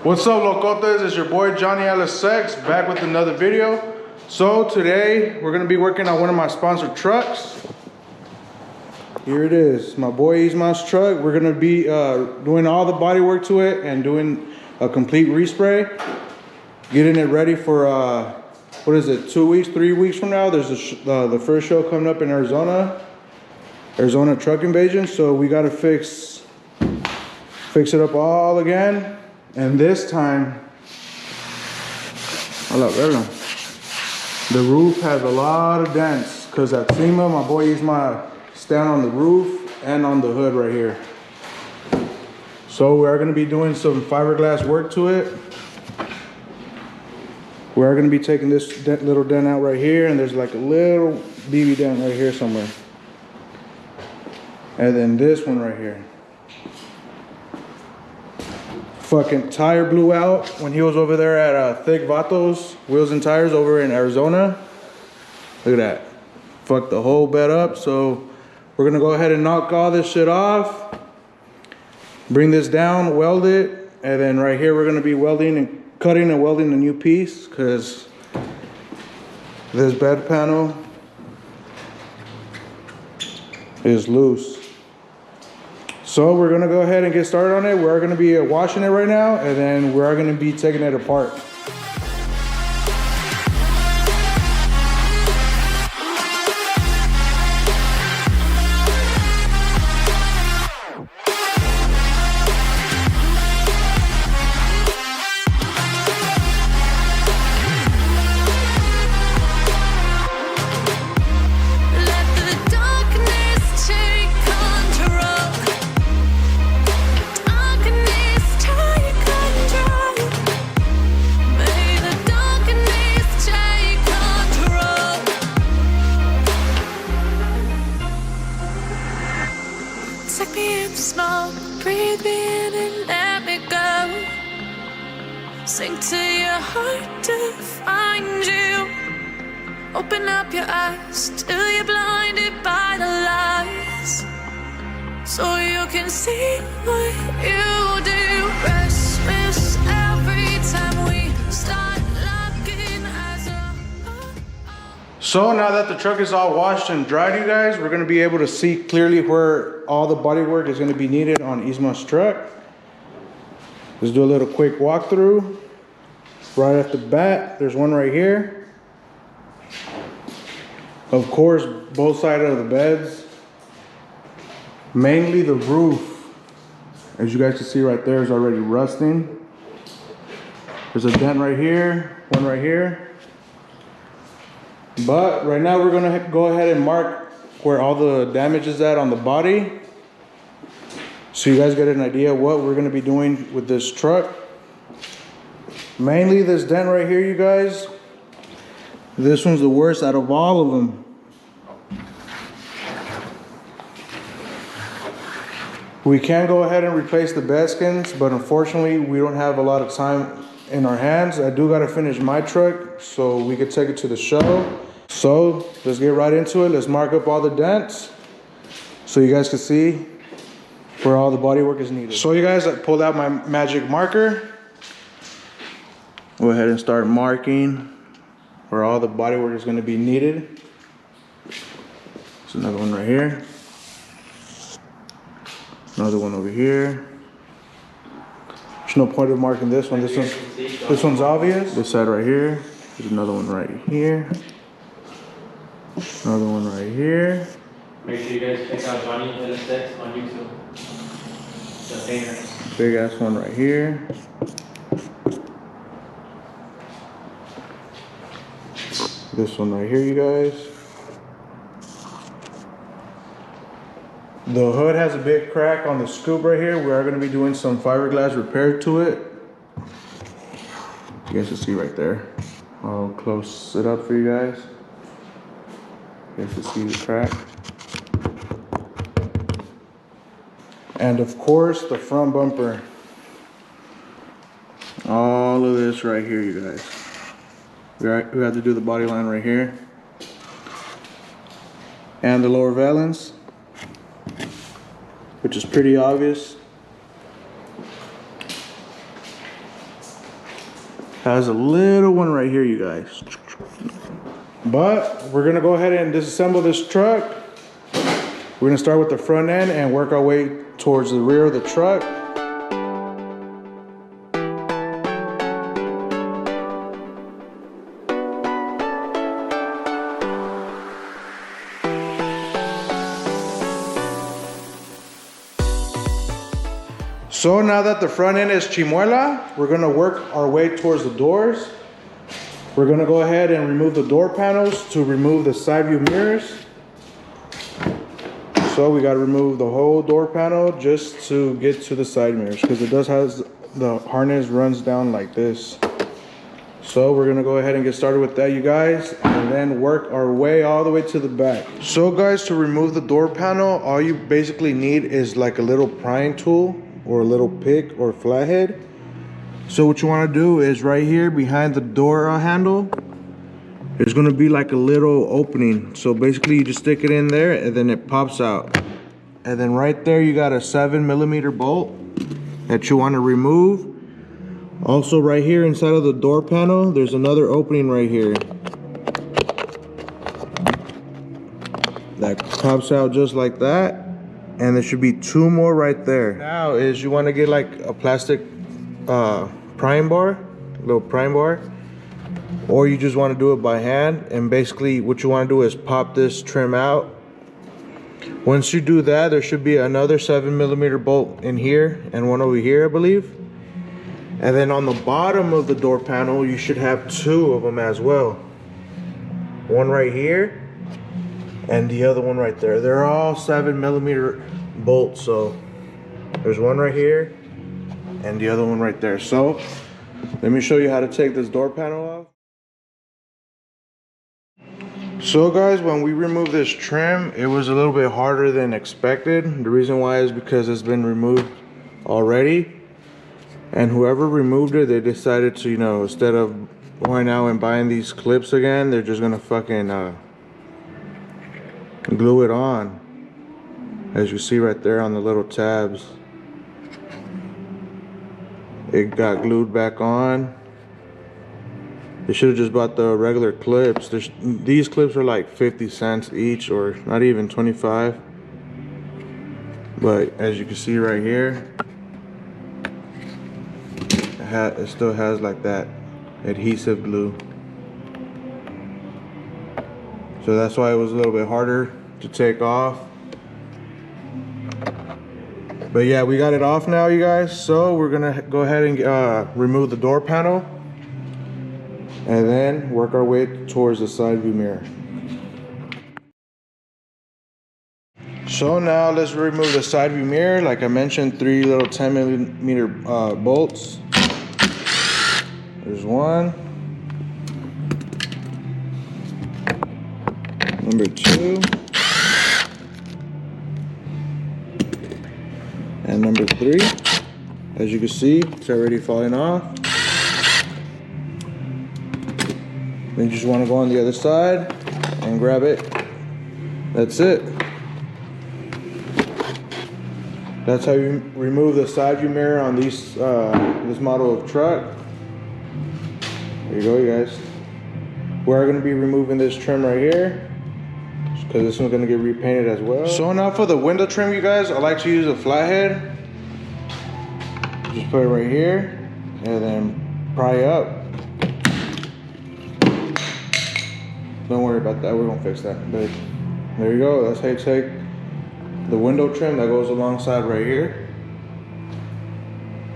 What's up, locotes? It's your boy Johnny LSX back with another video. So today we're gonna be working on one of my sponsored trucks. Here it is, my boy Isma's truck. We're gonna be doing all the body work to it and doing a complete respray, getting it ready for what is it, 2 weeks, 3 weeks from now. There's the first show coming up in Arizona Truck Invasion. So we gotta fix it up all again. And this time, the roof has a lot of dents because at Isma, my boy Isma stand on the roof and on the hood right here. So we are going to be doing some fiberglass work to it. We are going to be taking this little dent out right here, and there's like a little BB dent right here somewhere. And then this one right here. Fucking tire blew out when he was over there at Thick Vatos Wheels and Tires over in Arizona. Look at that. Fucked the whole bed up. So we're gonna go ahead and knock all this shit off. Bring this down, weld it, and then right here we're gonna be welding and cutting and welding a new piece because this bed panel is loose. So we're gonna go ahead and get started on it. We're gonna be washing it right now, and then we're gonna be taking it apart. Take me in small, breathe me in and let me go. Sink to your heart to find you. Open up your eyes till you're blinded by the lies, so you can see what you do. Restless every time we start looking as a So now that the truck is all washed and dried, you guys, we're gonna be able to see clearly where all the body work is gonna be needed on Isma's truck. Let's do a little quick walkthrough. Right off the bat, there's one right here. Of course, both sides of the beds. Mainly the roof, as you guys can see right there, is already rusting. There's a dent right here, one right here. But right now we're gonna go ahead and mark where all the damage is at on the body, so you guys get an idea what we're gonna be doing with this truck. Mainly this dent right here, you guys. This one's the worst out of all of them. We can go ahead and replace the bed skins, but unfortunately we don't have a lot of time in our hands. I do gotta finish my truck so we could take it to the show. So let's get right into it. Let's mark up all the dents so you guys can see where all the body work is needed. So you guys, I pulled out my magic marker. Go ahead and start marking where all the body work is going to be needed. There's another one right here. Another one over here. There's no point of marking this one. This one's obvious. This side right here. There's another one right here. Another one right here. Make sure you guys check out Johnny LSX on YouTube. The painter. Big ass one right here. This one right here, you guys. The hood has a big crack on the scoop right here. We are going to be doing some fiberglass repair to it. You guys can see right there. I'll close it up for you guys. You guys can see the crack. And of course, the front bumper. All of this right here, you guys. We have to do the body line right here. And the lower valance, which is pretty obvious. has a little one right here, you guys. But we're gonna go ahead and disassemble this truck. We're gonna start with the front end and work our way towards the rear of the truck. So now that the front end is chimuela, we're gonna work our way towards the doors. We're gonna go ahead and remove the door panels to remove the side view mirrors. So we gotta remove the whole door panel just to get to the side mirrors, because it does have the harness runs down like this. So we're gonna go ahead and get started with that, you guys, and then work our way all the way to the back. So guys, to remove the door panel, all you basically need is like a little prying tool or a little pick or flathead. So what you want to do is right here behind the door handle, there's going to be like a little opening. So basically you just stick it in there and then it pops out. And then right there you got a 7mm bolt that you want to remove. Also right here inside of the door panel, there's another opening right here that pops out just like that. And there should be 2 more right there. Now is you want to get like a plastic prying bar, little prying bar, or you just want to do it by hand. And basically what you want to do is pop this trim out. Once you do that, there should be another 7mm bolt in here and one over here, I believe. And then on the bottom of the door panel, you should have 2 of them as well. One right here and the other one right there. They're all 7mm bolts. So there's one right here and the other one right there. So let me show you how to take this door panel off. So guys, when we removed this trim, it was a little bit harder than expected. The reason why is because it's been removed already, and whoever removed it, they decided to, you know, instead of going out and buying these clips again, they're just gonna fucking glue it on, as you see right there on the little tabs. It got glued back on. They should have just bought the regular clips. These clips are like 50 cents each, or not even 25. But as you can see right here, it still has like that adhesive glue. So that's why it was a little bit harder to take off. But yeah, we got it off now, you guys. So we're gonna go ahead and remove the door panel and then work our way towards the side view mirror. So now let's remove the side view mirror. Like I mentioned, 3 little 10mm bolts. There's one. Number 2. And number 3. As you can see, it's already falling off. Then you just want to go on the other side and grab it. That's it. That's how you remove the side view mirror on these this model of truck. There you go, you guys. We're going to be removing this trim right here, because this one's going to get repainted as well. So now for the window trim, you guys, I like to use a flathead. Just put it right here and then pry up. Don't worry about that, we're gonna fix that. But there you go, that's how you take the window trim that goes alongside right here.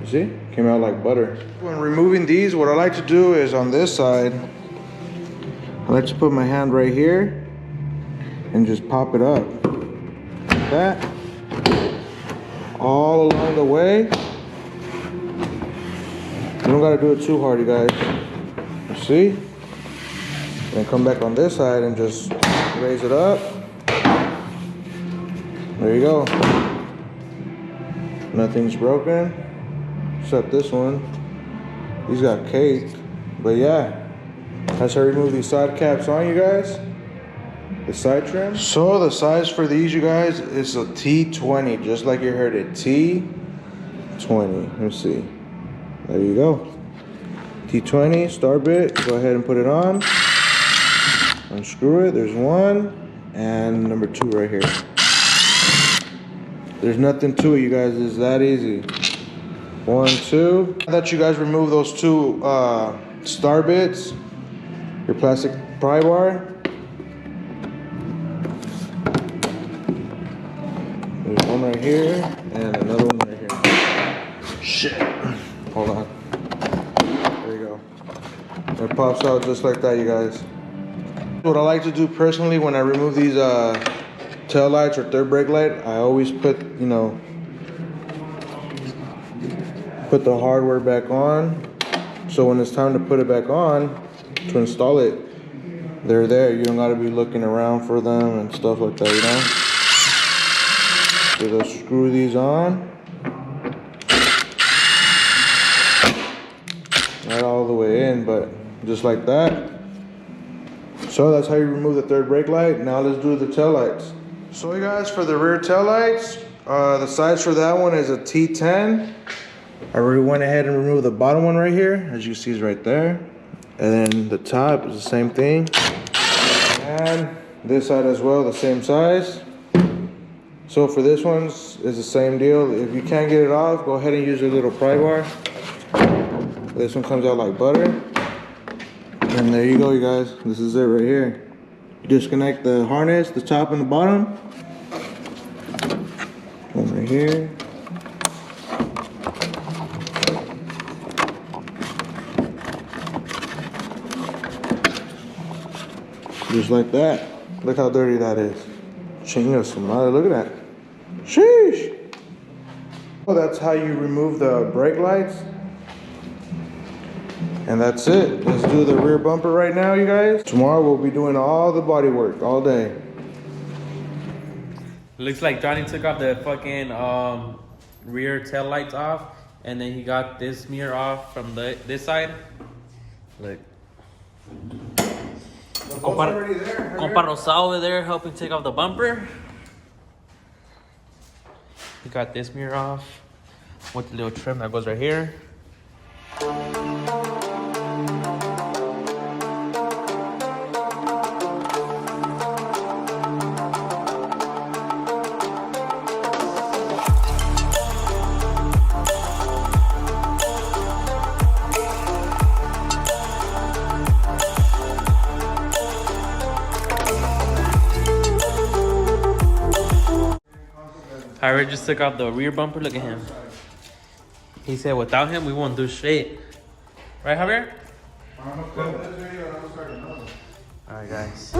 You see, came out like butter. When removing these, what I like to do is on this side, I like to put my hand right here and just pop it up like that, all along the way. You don't gotta do it too hard, you guys. You see? Then come back on this side and just raise it up. There you go. Nothing's broken, except this one. These got caked. But yeah, that's how I remove these side caps on, you guys. The side trim. So the size for these, you guys, is a T20, just like you heard it, T20. Let me see. There you go. T20 star bit. Go ahead and put it on. Unscrew it. There's one. And number 2 right here. There's nothing to it, you guys. It's that easy. 1, 2. Now that you guys remove those 2 star bits, your plastic pry bar, there's one right here and another one right here. Shit. Hold on. There you go. It pops out just like that, you guys. What I like to do personally when I remove these tail lights or third brake light, I always put, you know, put the hardware back on. So when it's time to put it back on to install it, they're there. You don't gotta be looking around for them and stuff like that, you know? So just screw these on. Not all the way in, but just like that. So that's how you remove the third brake light. Now let's do the tail lights. So you guys, for the rear tail lights, the size for that one is a T10. I already went ahead and removed the bottom one right here, as you see is right there. And then the top is the same thing. And this side as well, the same size. So for this one, it's the same deal. If you can't get it off, go ahead and use your little pry bar. This one comes out like butter. And there you go, you guys. This is it right here. You disconnect the harness, the top and the bottom. One right here. Just like that. Look how dirty that is. Chinga su madre, look at that. Sheesh. Well, that's how you remove the brake lights. And that's it. Let's do the rear bumper right now, you guys. Tomorrow we'll be doing all the body work all day. Looks like Johnny took off the fucking rear tail lights off, and then he got this mirror off from this side. Look. Compa Rosado over there helping take off the bumper. He got this mirror off with the little trim that goes right here. Javier just took off the rear bumper. Look at him. He said without him, we won't do shit. Right, Javier? Alright, guys.